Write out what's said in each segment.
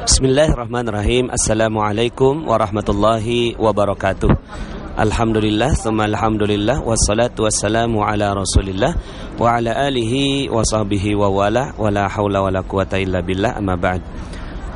Bismillahirrahmanirrahim. Assalamualaikum warahmatullahi wabarakatuh. Alhamdulillah, tsumma alhamdulillah, wassalatu wassalamu ala Rasulillah wa ala alihi wa sahbihi wa wala wala haula wala quwata illa billah, amma ba'd.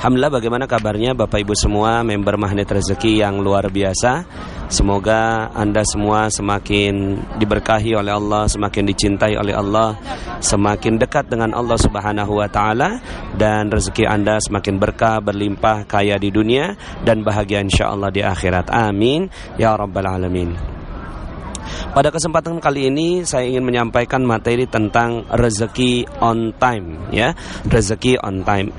Alhamdulillah, bagaimana kabarnya Bapak Ibu semua member Magnet Rezeki yang luar biasa? Semoga Anda semua semakin diberkahi oleh Allah, semakin dicintai oleh Allah, semakin dekat dengan Allah Subhanahu wa taala, dan rezeki Anda semakin berkah, berlimpah, kaya di dunia dan bahagia insyaallah di akhirat. Amin ya rabbal alamin. Pada kesempatan kali ini saya ingin menyampaikan materi tentang rezeki on time, ya. Rezeki on time.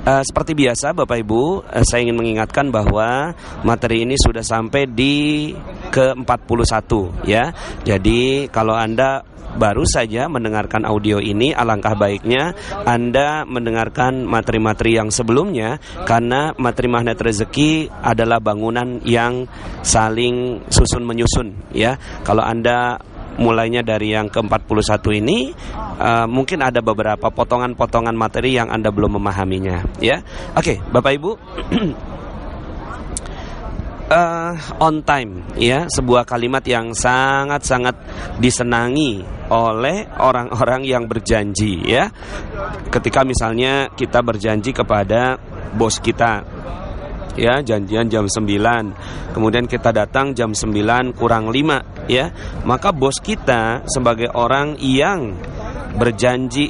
Seperti biasa Bapak Ibu, saya ingin mengingatkan bahwa materi ini sudah sampai di ke-41, ya. Jadi kalau Anda baru saja mendengarkan audio ini, alangkah baiknya Anda mendengarkan materi-materi yang sebelumnya, karena materi Magnet Rezeki adalah bangunan yang saling susun menyusun, ya. Kalau Anda mulainya dari yang ke-41 ini, mungkin ada beberapa potongan-potongan materi yang Anda belum memahaminya, ya. Oke, Bapak Ibu. On time, ya, sebuah kalimat yang sangat-sangat disenangi oleh orang-orang yang berjanji, ya. Ketika misalnya kita berjanji kepada bos kita, ya, janjian jam 9, kemudian kita datang jam 9 kurang 5, ya, maka bos kita sebagai orang yang berjanji,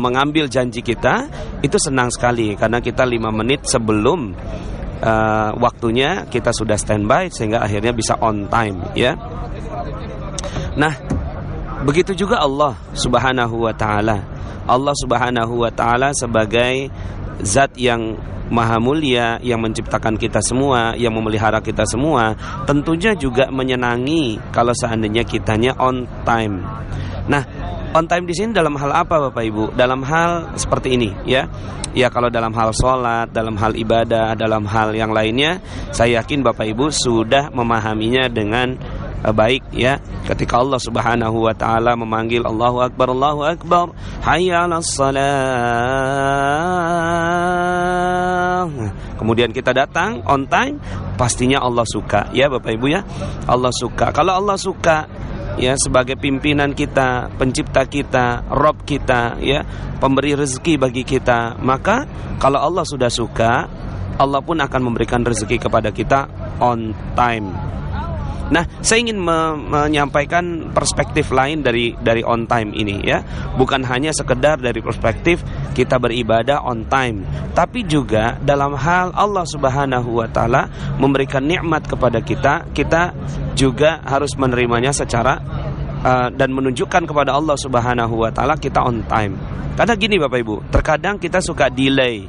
mengambil janji kita, itu senang sekali karena kita 5 menit sebelum waktunya kita sudah standby sehingga akhirnya bisa on time, ya. Nah, begitu juga Allah Subhanahu wa taala. Allah Subhanahu wa taala sebagai zat yang maha mulia, yang menciptakan kita semua, yang memelihara kita semua, tentunya juga menyenangi kalau seandainya kitanya on time. Nah, on time di sini dalam hal apa Bapak Ibu? Dalam hal seperti ini, ya. Ya, kalau dalam hal sholat, dalam hal ibadah, dalam hal yang lainnya, saya yakin Bapak Ibu sudah memahaminya dengan baik, ya. Ketika Allah Subhanahu wa taala memanggil Allahu Akbar, Allahu Akbar, hayya 'alas shalah, kemudian kita datang on time, pastinya Allah suka, ya Bapak Ibu, ya. Allah suka. Kalau Allah suka, ya, sebagai pimpinan kita, pencipta kita, Rob kita, ya, pemberi rezeki bagi kita, maka kalau Allah sudah suka, Allah pun akan memberikan rezeki kepada kita on time. Nah, saya ingin menyampaikan perspektif lain dari on time ini, ya. Bukan hanya sekedar dari perspektif kita beribadah on time, tapi juga dalam hal Allah Subhanahu wa taala memberikan nikmat kepada kita, kita juga harus menerimanya secara dan menunjukkan kepada Allah Subhanahu wa taala kita on time. Karena gini Bapak Ibu, terkadang kita suka delay.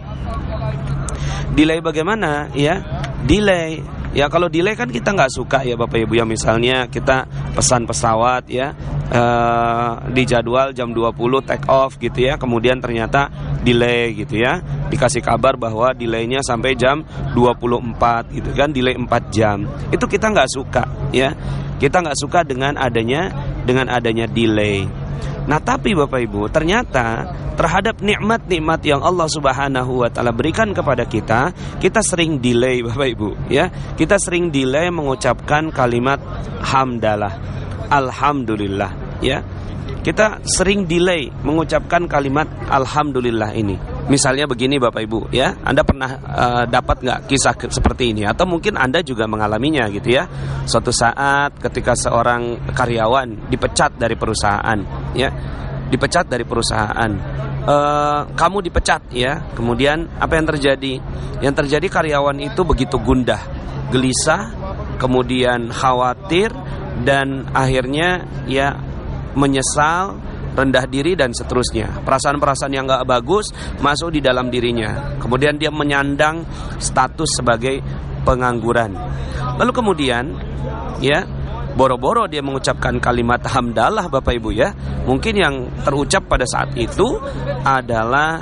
Delay bagaimana, ya? Delay, ya, kalau delay kan kita nggak suka, ya Bapak Ibu, ya. Misalnya kita pesan pesawat, ya, di jadwal jam 20 take off gitu, ya, kemudian ternyata delay gitu, ya, dikasih kabar bahwa delaynya sampai jam 24 gitu kan, delay 4 jam. Itu kita nggak suka, ya. Kita nggak suka dengan adanya delay. Nah, tapi Bapak Ibu, ternyata terhadap nikmat-nikmat yang Allah Subhanahu wa taala berikan kepada kita sering delay Bapak Ibu, ya. Kita sering delay mengucapkan kalimat hamdalah, alhamdulillah, ya. Kita sering delay mengucapkan kalimat alhamdulillah ini. Misalnya begini Bapak Ibu, ya, Anda pernah dapat nggak kisah seperti ini? Atau mungkin Anda juga mengalaminya gitu, ya. Suatu saat ketika seorang karyawan dipecat dari perusahaan, ya, dipecat dari perusahaan, kamu dipecat, ya. Kemudian apa yang terjadi? Yang terjadi karyawan itu begitu gundah, gelisah, kemudian khawatir, dan akhirnya, ya, menyesal, rendah diri dan seterusnya. Perasaan-perasaan yang gak bagus masuk di dalam dirinya. Kemudian dia menyandang status sebagai pengangguran. Lalu kemudian, ya, boro-boro dia mengucapkan kalimat hamdalah Bapak Ibu, ya. Mungkin yang terucap pada saat itu adalah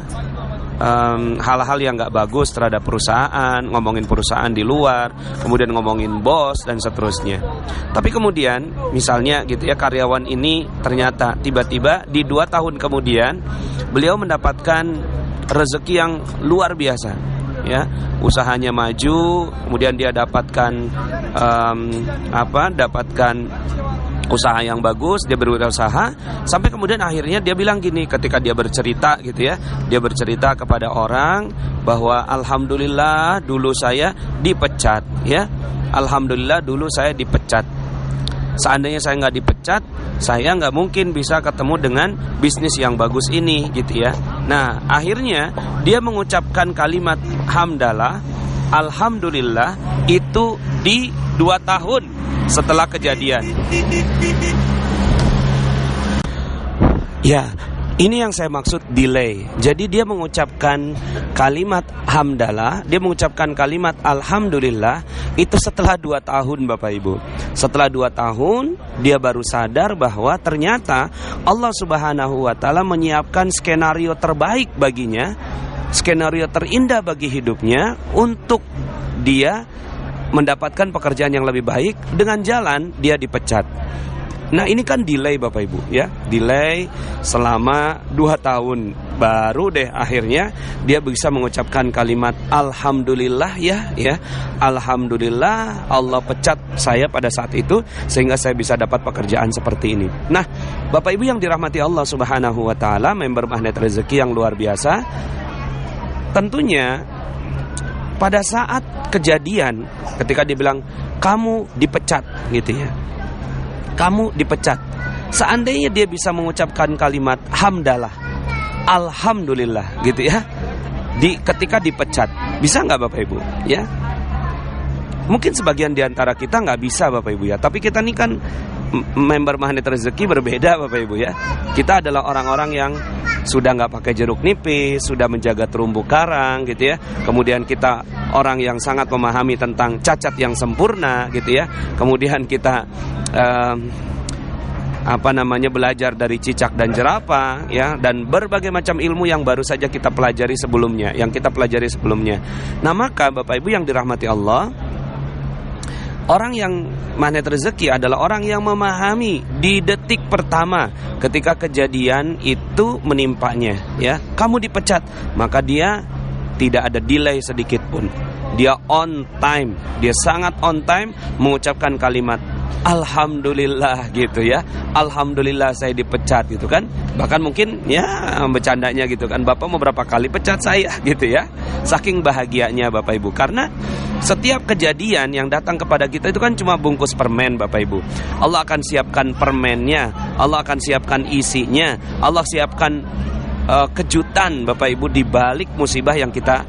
hal-hal yang nggak bagus terhadap perusahaan, ngomongin perusahaan di luar, kemudian ngomongin bos dan seterusnya. Tapi kemudian misalnya gitu ya, karyawan ini ternyata tiba-tiba di 2 tahun kemudian beliau mendapatkan rezeki yang luar biasa, ya, usahanya maju, kemudian dia dapatkan usaha yang bagus, dia berwirausaha, sampai kemudian akhirnya dia bilang gini ketika dia bercerita gitu ya, dia bercerita kepada orang bahwa alhamdulillah dulu saya dipecat, ya, alhamdulillah dulu saya dipecat. Seandainya saya nggak dipecat, saya nggak mungkin bisa ketemu dengan bisnis yang bagus ini gitu ya. Nah, akhirnya dia mengucapkan kalimat hamdalah, alhamdulillah itu di 2 tahun setelah kejadian. Ya, ini yang saya maksud delay. Jadi dia mengucapkan kalimat hamdalah, dia mengucapkan kalimat alhamdulillah itu setelah 2 tahun Bapak Ibu. Setelah 2 tahun dia baru sadar bahwa ternyata Allah Subhanahu wa taala menyiapkan skenario terbaik baginya, skenario terindah bagi hidupnya untuk dia mendapatkan pekerjaan yang lebih baik dengan jalan dia dipecat. Nah, ini kan delay Bapak Ibu ya, delay selama 2 tahun, baru deh akhirnya dia bisa mengucapkan kalimat alhamdulillah ya, alhamdulillah Allah pecat saya pada saat itu sehingga saya bisa dapat pekerjaan seperti ini. Nah, Bapak Ibu yang dirahmati Allah Subhanahu wa taala, member Magnet Rezeki yang luar biasa, tentunya pada saat kejadian ketika dia bilang kamu dipecat gitu ya, kamu dipecat, seandainya dia bisa mengucapkan kalimat hamdalah, alhamdulillah gitu ya, ketika dipecat, bisa nggak Bapak Ibu ya? Mungkin sebagian diantara kita nggak bisa Bapak Ibu ya, tapi kita nih kan member Magnet Rezeki berbeda Bapak Ibu ya. Kita adalah orang-orang yang sudah nggak pakai jeruk nipis, sudah menjaga terumbu karang gitu ya. Kemudian kita orang yang sangat memahami tentang cacat yang sempurna gitu ya. Kemudian kita belajar dari cicak dan jerapah ya, dan berbagai macam ilmu yang baru saja kita pelajari sebelumnya, Nah, maka Bapak Ibu yang dirahmati Allah, orang yang Magnet Rezeki adalah orang yang memahami di detik pertama ketika kejadian itu menimpanya ya, kamu dipecat, maka dia tidak ada delay sedikit pun. Dia on time, dia sangat on time mengucapkan kalimat alhamdulillah gitu ya. Alhamdulillah saya dipecat gitu kan. Bahkan mungkin ya bercandanya gitu kan, Bapak mau berapa kali pecat saya gitu ya. Saking bahagianya Bapak Ibu, karena setiap kejadian yang datang kepada kita itu kan cuma bungkus permen Bapak Ibu. Allah akan siapkan permennya, Allah akan siapkan isinya, Allah siapkan kejutan Bapak Ibu di balik musibah yang kita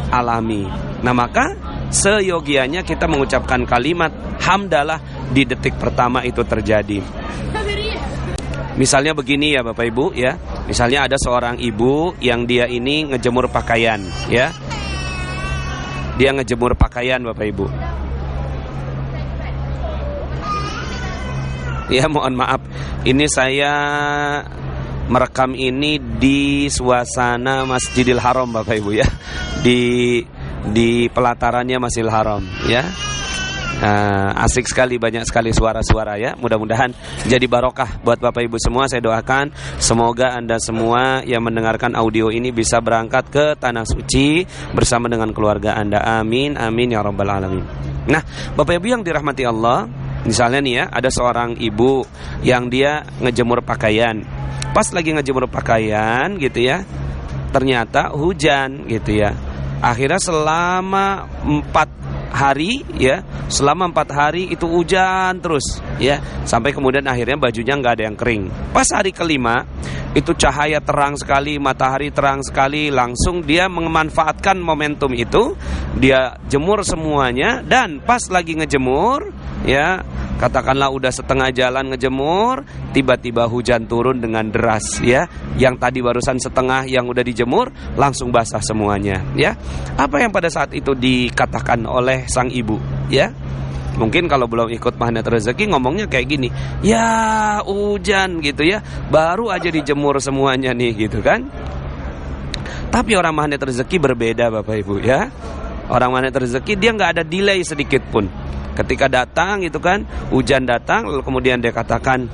alami. Nah, maka seyogianya kita mengucapkan kalimat hamdalah di detik pertama itu terjadi. Misalnya begini ya Bapak Ibu ya. Misalnya ada seorang ibu yang dia ini ngejemur pakaian ya. Dia ngejemur pakaian Bapak Ibu. Ya, mohon maaf, ini saya merekam ini di suasana Masjidil Haram Bapak Ibu ya. Di pelatarannya Masjidil Haram ya. Asik sekali, banyak sekali suara-suara ya. Mudah-mudahan jadi barokah buat Bapak Ibu semua. Saya doakan semoga Anda semua yang mendengarkan audio ini bisa berangkat ke Tanah Suci bersama dengan keluarga Anda. Amin, amin ya rabbal alamin. Nah, Bapak Ibu yang dirahmati Allah, misalnya nih ya, ada seorang ibu yang dia ngejemur pakaian. Pas lagi ngejemur pakaian gitu ya, ternyata hujan gitu ya. Akhirnya selama 4 hari ya, selama 4 hari itu hujan terus ya, sampai kemudian akhirnya bajunya nggak ada yang kering. Pas hari kelima itu cahaya terang sekali, matahari terang sekali, langsung dia memanfaatkan momentum itu, dia jemur semuanya. Dan pas lagi ngejemur ya, katakanlah udah setengah jalan ngejemur, tiba-tiba hujan turun dengan deras ya. Yang tadi barusan setengah yang udah dijemur langsung basah semuanya ya. Apa yang pada saat itu dikatakan oleh sang ibu ya? Mungkin kalau belum ikut Magnet Rezeki ngomongnya kayak gini, ya hujan gitu ya, baru aja dijemur semuanya nih gitu kan. Tapi orang magnet rezeki berbeda Bapak Ibu ya. Orang magnet rezeki dia nggak ada delay sedikit pun. Ketika datang itu kan, hujan datang, lalu kemudian dia katakan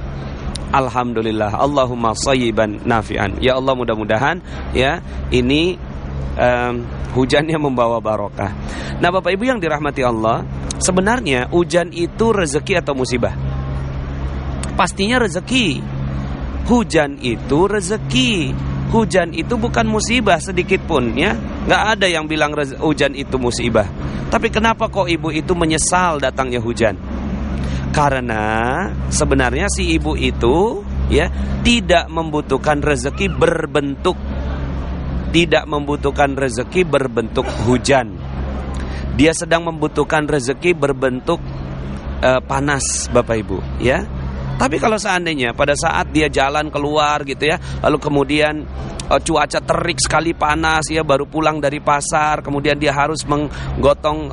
alhamdulillah, Allahumma shayyiban nafi'an. Ya Allah, mudah-mudahan ya ini hujannya membawa barokah. Nah Bapak Ibu yang dirahmati Allah, sebenarnya hujan itu rezeki atau musibah? Pastinya rezeki. Hujan itu rezeki. Hujan itu bukan musibah sedikit pun ya. Nggak ada yang bilang hujan itu musibah. Tapi kenapa kok ibu itu menyesal datangnya hujan? Karena sebenarnya si ibu itu ya tidak membutuhkan rezeki berbentuk, tidak membutuhkan rezeki berbentuk hujan. Dia sedang membutuhkan rezeki berbentuk panas Bapak Ibu ya. Tapi kalau seandainya pada saat dia jalan keluar gitu ya, lalu kemudian cuaca terik sekali panas ya, baru pulang dari pasar, kemudian dia harus menggotong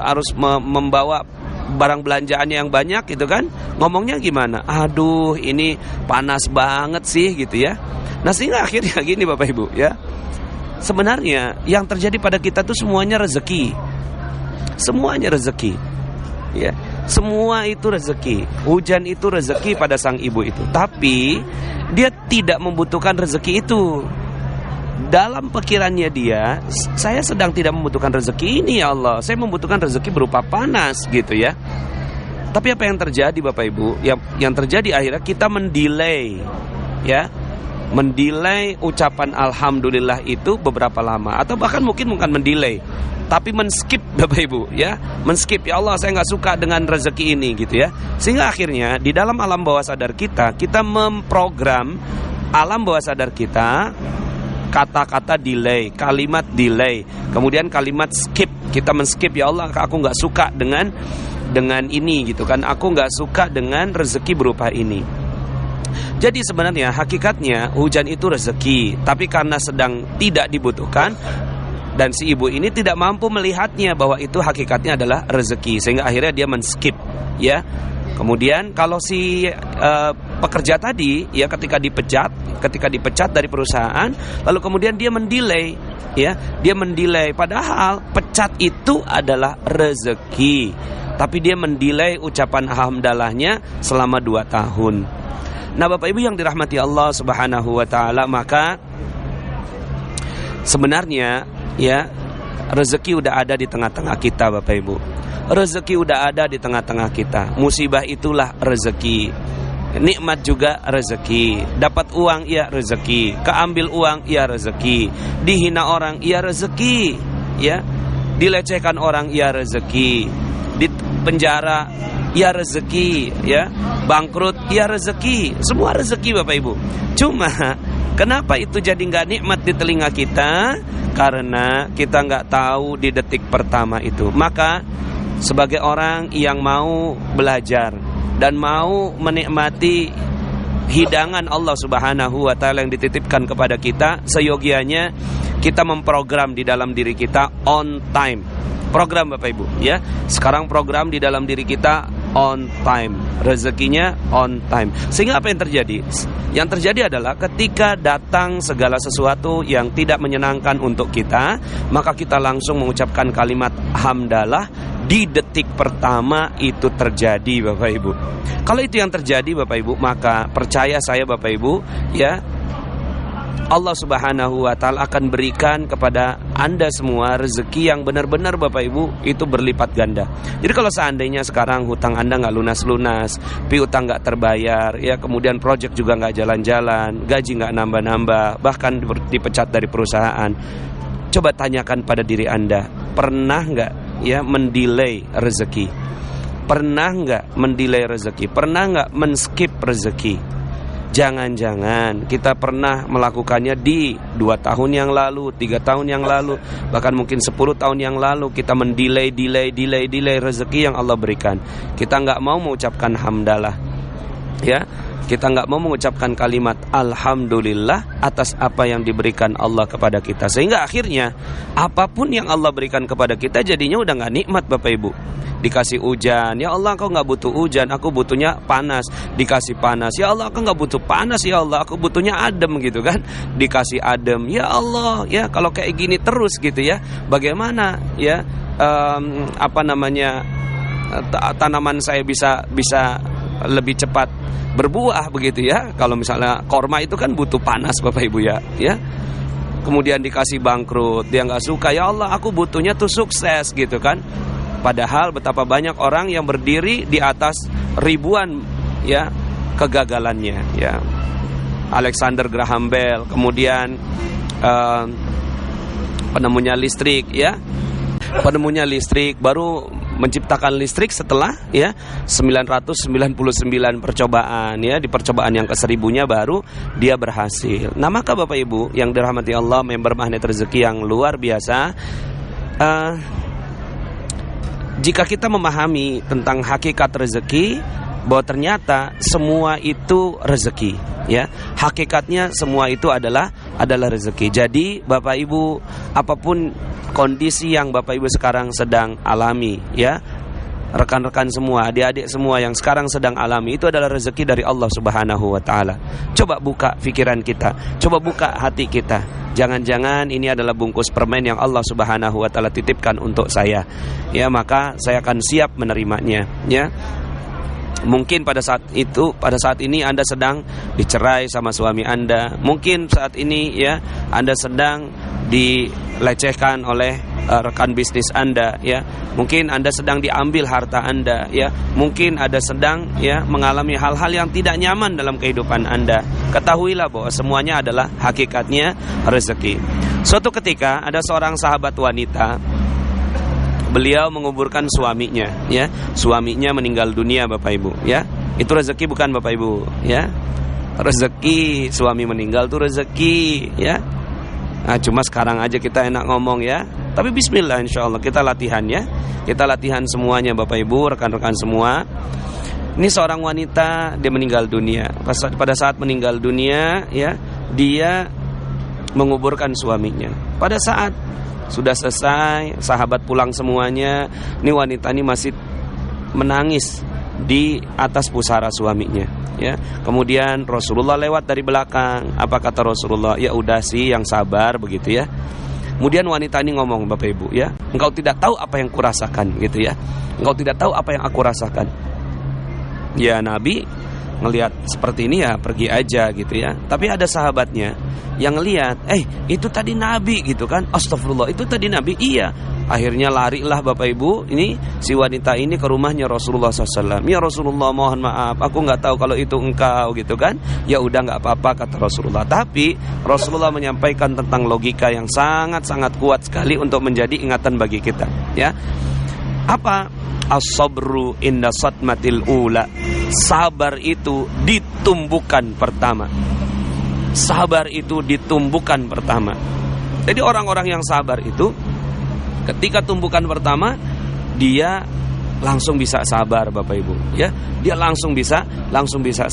harus membawa barang belanjaannya yang banyak gitu kan, ngomongnya gimana? Aduh ini panas banget sih gitu ya. Nah sehingga akhirnya gini Bapak Ibu ya, sebenarnya yang terjadi pada kita tuh semuanya rezeki. Semuanya rezeki ya. Semua itu rezeki. Hujan itu rezeki pada sang ibu itu. Tapi dia tidak membutuhkan rezeki itu. Dalam pikirannya dia, saya sedang tidak membutuhkan rezeki ini ya Allah. Saya membutuhkan rezeki berupa panas gitu ya. Tapi apa yang terjadi Bapak Ibu? Yang terjadi akhirnya kita mendelay ya. Mendelay ucapan alhamdulillah itu beberapa lama, atau bahkan mungkin bukan mendelay, tapi men-skip Bapak Ibu ya. Men-skip, ya Allah saya nggak suka dengan rezeki ini gitu ya. Sehingga akhirnya di dalam alam bawah sadar kita memprogram alam bawah sadar kita kata-kata delay, kalimat delay, kemudian kalimat skip. Kita men-skip, ya Allah aku nggak suka dengan ini gitu kan. Aku nggak suka dengan rezeki berupa ini. Jadi sebenarnya hakikatnya hujan itu rezeki, tapi karena sedang tidak dibutuhkan dan si ibu ini tidak mampu melihatnya bahwa itu hakikatnya adalah rezeki, sehingga akhirnya dia men-skip ya. Kemudian kalau si pekerja tadi ya ketika dipecat dari perusahaan, lalu kemudian dia mendelay ya, dia mendelay padahal pecat itu adalah rezeki, tapi dia mendelay ucapan alhamdulillahnya selama 2 tahun. Nah Bapak Ibu yang dirahmati Allah Subhanahu wa taala, maka sebenarnya ya rezeki udah ada di tengah-tengah kita Bapak Ibu. Rezeki udah ada di tengah-tengah kita. Musibah itulah rezeki. Nikmat juga rezeki. Dapat uang ya rezeki. Keambil uang ya rezeki. Dihina orang ya rezeki. Ya. Dilecehkan orang ya rezeki. Di penjara ya rezeki, ya. Bangkrut ya rezeki. Semua rezeki Bapak Ibu. Cuma kenapa itu jadi nggak nikmat di telinga kita? Karena kita nggak tahu di detik pertama itu. Maka sebagai orang yang mau belajar dan mau menikmati hidangan Allah Subhanahu wa taala yang dititipkan kepada kita, seyogianya kita memprogram di dalam diri kita on time. Program Bapak Ibu ya. Sekarang program di dalam diri kita on time, rezekinya on time. Sehingga apa yang terjadi? Yang terjadi adalah ketika datang segala sesuatu yang tidak menyenangkan untuk kita, maka kita langsung mengucapkan kalimat hamdalah di detik pertama itu terjadi Bapak Ibu. Kalau itu yang terjadi Bapak Ibu, maka percaya saya Bapak Ibu ya, Allah Subhanahu wa taala akan berikan kepada Anda semua rezeki yang benar-benar Bapak Ibu itu berlipat ganda. Jadi kalau seandainya sekarang hutang Anda nggak lunas-lunas, piutang nggak terbayar, ya kemudian proyek juga nggak jalan-jalan, gaji nggak nambah-nambah, bahkan dipecat dari perusahaan, coba tanyakan pada diri Anda, pernah nggak ya mendelay rezeki? Pernah nggak mendelay rezeki? Pernah nggak men-skip rezeki? Jangan-jangan kita pernah melakukannya di 2 tahun yang lalu, 3 tahun yang lalu, bahkan mungkin 10 tahun yang lalu kita mendelay rezeki yang Allah berikan. Kita nggak mau mengucapkan hamdalah, ya. kita nggak mau mengucapkan kalimat alhamdulillah atas apa yang diberikan Allah kepada kita, sehingga akhirnya apapun yang Allah berikan kepada kita jadinya udah nggak nikmat, Bapak Ibu. Dikasih hujan, ya Allah Engkau nggak butuh hujan, aku butuhnya panas. Dikasih panas, ya Allah aku nggak butuh panas, ya Allah aku butuhnya adem, gitu kan. Dikasih adem, ya Allah, ya kalau kayak gini terus gitu ya, bagaimana ya tanaman saya bisa lebih cepat berbuah begitu ya. Kalau misalnya korma itu kan butuh panas, Bapak Ibu ya. Kemudian dikasih bangkrut, dia nggak suka, ya Allah aku butuhnya tuh sukses, gitu kan. Padahal betapa banyak orang yang berdiri di atas ribuan ya kegagalannya ya. Alexander Graham Bell, kemudian penemunya listrik ya. Penemunya listrik baru menciptakan listrik setelah ya 999 percobaan ya. Di percobaan yang ke-1000-nya baru dia berhasil. Nah, maka Bapak Ibu yang dirahmati Allah, member Magnet Rezeki yang luar biasa, jika kita memahami tentang hakikat rezeki, bahwa ternyata semua itu rezeki ya. Hakikatnya semua itu adalah rezeki. Jadi Bapak Ibu, apapun kondisi yang Bapak Ibu sekarang sedang alami ya, rekan-rekan semua, adik-adik semua yang sekarang sedang alami, itu adalah rezeki dari Allah Subhanahu wa taala. Coba buka pikiran kita, coba buka hati kita. Jangan-jangan ini adalah bungkus permen yang Allah Subhanahu wa taala titipkan untuk saya. Ya, maka saya akan siap menerimanya ya. Mungkin pada saat ini Anda sedang dicerai sama suami Anda. Mungkin saat ini ya Anda sedang dilecehkan oleh rekan bisnis Anda ya. Mungkin Anda sedang diambil harta Anda ya. Mungkin Anda sedang ya mengalami hal-hal yang tidak nyaman dalam kehidupan Anda. Ketahuilah bahwa semuanya adalah hakikatnya rezeki. Suatu ketika ada seorang sahabat wanita, beliau menguburkan suaminya ya. Suaminya meninggal dunia, Bapak Ibu ya. Itu rezeki bukan, Bapak Ibu ya? Rezeki, suami meninggal itu rezeki ya. Nah, cuma sekarang aja kita enak ngomong ya. Tapi bismillah, insyaallah kita latihan ya. Kita latihan semuanya, Bapak Ibu, rekan-rekan semua. Ini seorang wanita, dia meninggal dunia. Pada saat meninggal dunia ya, dia menguburkan suaminya. Pada saat sudah selesai, sahabat pulang semuanya, ini wanita ini masih menangis di atas pusara suaminya ya. Kemudian Rasulullah lewat dari belakang. Apa kata Rasulullah? Ya udah sih, yang sabar begitu ya. Kemudian wanita ini ngomong, Bapak Ibu ya, engkau tidak tahu apa yang kurasakan gitu ya. Engkau tidak tahu apa yang aku rasakan. Ya, Nabi ngelihat seperti ini ya pergi aja gitu ya. Tapi ada sahabatnya yang ngelihat, itu tadi Nabi gitu kan. Astagfirullah, itu tadi Nabi. Iya. Akhirnya larilah Bapak Ibu, ini si wanita ini ke rumahnya Rasulullah SAW. Ya Rasulullah, mohon maaf, aku nggak tahu kalau itu engkau gitu kan. Ya udah, nggak apa-apa kata Rasulullah. Tapi Rasulullah menyampaikan tentang logika yang sangat-sangat kuat sekali untuk menjadi ingatan bagi kita ya. Apa? As-sabru inda satmatil ula. Sabar itu ditumbuhkan pertama. Sabar itu ditumbuhkan pertama. Jadi orang-orang yang sabar itu ketika tumbukan pertama, dia langsung bisa sabar, Bapak Ibu ya. Dia langsung bisa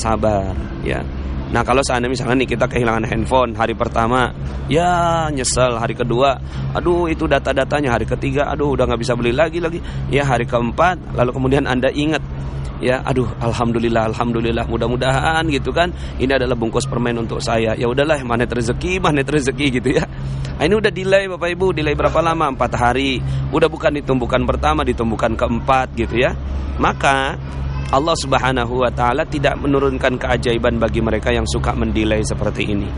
sabar ya. Nah, kalau seandainya misalnya nih kita kehilangan handphone hari pertama, ya nyesel. Hari kedua, aduh itu data-datanya. Hari ketiga, aduh udah nggak bisa beli lagi. Ya, hari keempat, lalu kemudian Anda ingat, ya aduh alhamdulillah, mudah-mudahan gitu kan, ini adalah bungkus permen untuk saya. Ya udahlah, magnet rezeki gitu ya. Nah, ini udah delay Bapak Ibu, delay berapa lama? 4 hari. Udah bukan ditumbukan pertama, ditumbukan keempat gitu ya. Maka Allah Subhanahu wa taala tidak menurunkan keajaiban bagi mereka yang suka mendelay seperti ini.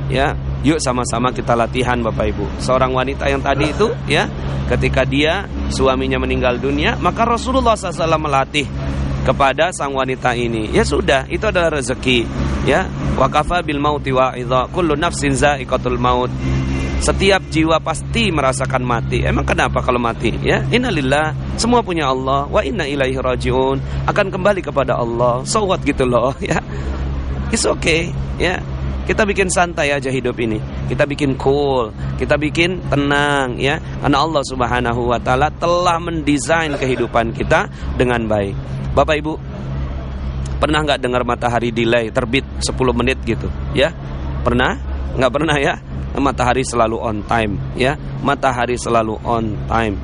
Ya, yuk sama-sama kita latihan Bapak Ibu. Seorang wanita yang tadi itu ya, ketika dia suaminya meninggal dunia, maka Rasulullah SAW melatih kepada sang wanita ini. Ya sudah, itu adalah rezeki. Ya, wa kafa bil mauti wa'idha, kullu nafsin za'iqatul maut. Setiap jiwa pasti merasakan mati. Emang kenapa kalau mati? Ya, innalillah, semua punya Allah, wa inna ilaihi rajiun, akan kembali kepada Allah. So what gitu loh ya. It's okay ya. Kita bikin santai aja hidup ini. Kita bikin cool, kita bikin tenang ya. Karena Allah Subhanahu wa taala telah mendesain kehidupan kita dengan baik. Bapak Ibu, Pernah nggak dengar matahari delay, terbit 10 menit gitu? Ya, pernah? Nggak pernah ya? Matahari selalu on time, ya. Matahari selalu on time.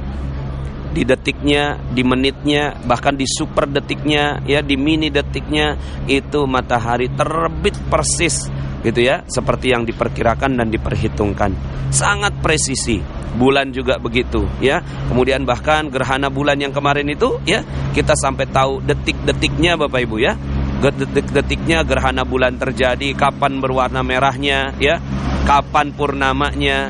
Di detiknya, di menitnya, bahkan di super detiknya, ya, di mini detiknya itu matahari terbit persis, gitu ya, seperti yang diperkirakan dan diperhitungkan. Sangat presisi. Bulan juga begitu, ya. Kemudian bahkan gerhana bulan yang kemarin itu, ya, kita sampai tahu detik-detiknya, Bapak Ibu, ya. Detik-detiknya gerhana bulan terjadi, kapan berwarna merahnya, ya, kapan purnamanya.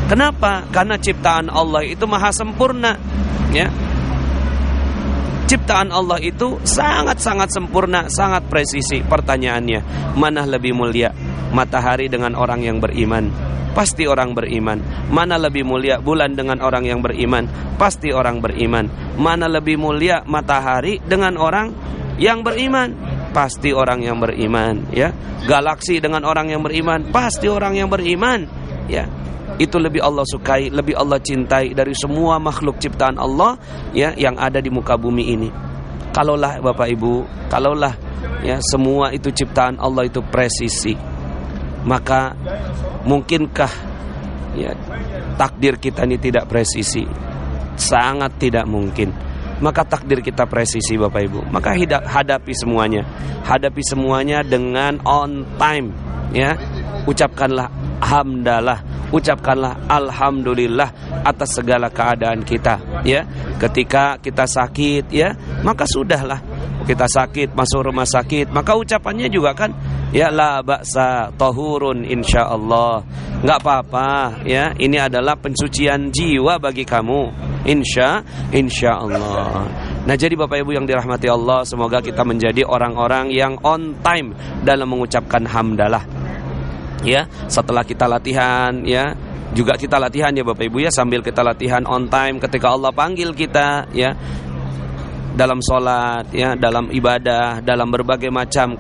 Kenapa? Karena ciptaan Allah itu maha sempurna, ya. Ciptaan Allah itu sangat-sangat sempurna, sangat presisi. Pertanyaannya, mana lebih mulia? Matahari dengan orang yang beriman? Pasti orang beriman. Mana lebih mulia bulan dengan orang yang beriman? Pasti orang beriman. Mana lebih mulia matahari dengan orang yang beriman? Pasti orang yang beriman, ya. Galaksi dengan orang yang beriman? Pasti orang yang beriman, ya. Itu lebih Allah sukai, lebih Allah cintai dari semua makhluk ciptaan Allah, ya, yang ada di muka bumi ini. Kalaulah Bapak Ibu, kalaulah, ya, semua itu ciptaan Allah itu presisi, maka mungkinkah, ya, takdir kita ini tidak presisi? Sangat tidak mungkin. Maka takdir kita presisi, Bapak Ibu. Maka hadapi semuanya. Hadapi semuanya dengan on time, ya. Ucapkanlah hamdalah, ucapkanlah alhamdulillah atas segala keadaan kita, ya. Ketika kita sakit, ya, maka sudahlah. Kita sakit, masuk rumah sakit, maka ucapannya juga kan, ya, la ba'sa tahurun insyaallah. Enggak apa-apa, ya. Ini adalah pensucian jiwa bagi kamu. Insyaallah. Nah, jadi Bapak Ibu yang dirahmati Allah, semoga kita menjadi orang-orang yang on time dalam mengucapkan hamdalah. Ya, setelah kita latihan, ya, juga kita latihan, ya Bapak Ibu, ya, sambil kita latihan on time ketika Allah panggil kita, ya, dalam sholat, ya, dalam ibadah, dalam berbagai macam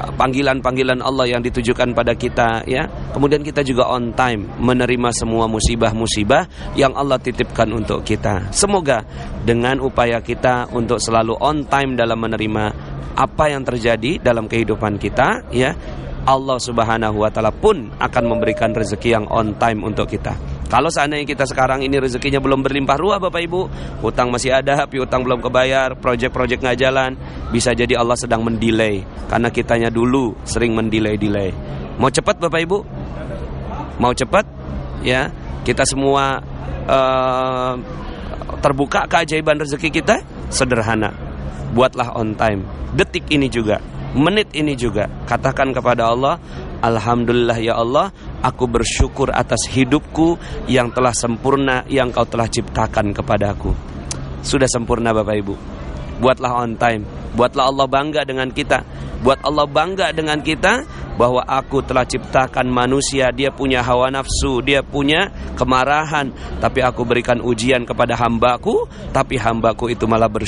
panggilan-panggilan Allah yang ditujukan pada kita, ya. Kemudian kita juga on time menerima semua musibah-musibah yang Allah titipkan untuk kita. Semoga dengan upaya kita untuk selalu on time dalam menerima apa yang terjadi dalam kehidupan kita, ya, Allah Subhanahu wa Ta'ala pun akan memberikan rezeki yang on time untuk kita. Kalau seandainya kita sekarang ini rezekinya belum berlimpah ruah, Bapak Ibu, hutang masih ada, piutang belum kebayar, proyek-proyek nggak jalan, bisa jadi Allah sedang mendelay karena kitanya dulu sering mendelay. Mau cepat, Bapak Ibu? Mau cepat? Ya, kita semua terbuka keajaiban rezeki kita. Sederhana, buatlah on time. Detik ini juga, menit ini juga, katakan kepada Allah, alhamdulillah ya Allah, aku bersyukur atas hidupku yang telah sempurna, yang Kau telah ciptakan kepadaku. Sudah sempurna, Bapak Ibu. Buatlah on time. Buatlah Allah bangga dengan kita. Buat Allah bangga dengan kita bahwa aku telah ciptakan manusia, dia punya hawa nafsu, dia punya kemarahan, tapi aku berikan ujian kepada hambaku, tapi hambaku itu malah bersyukur.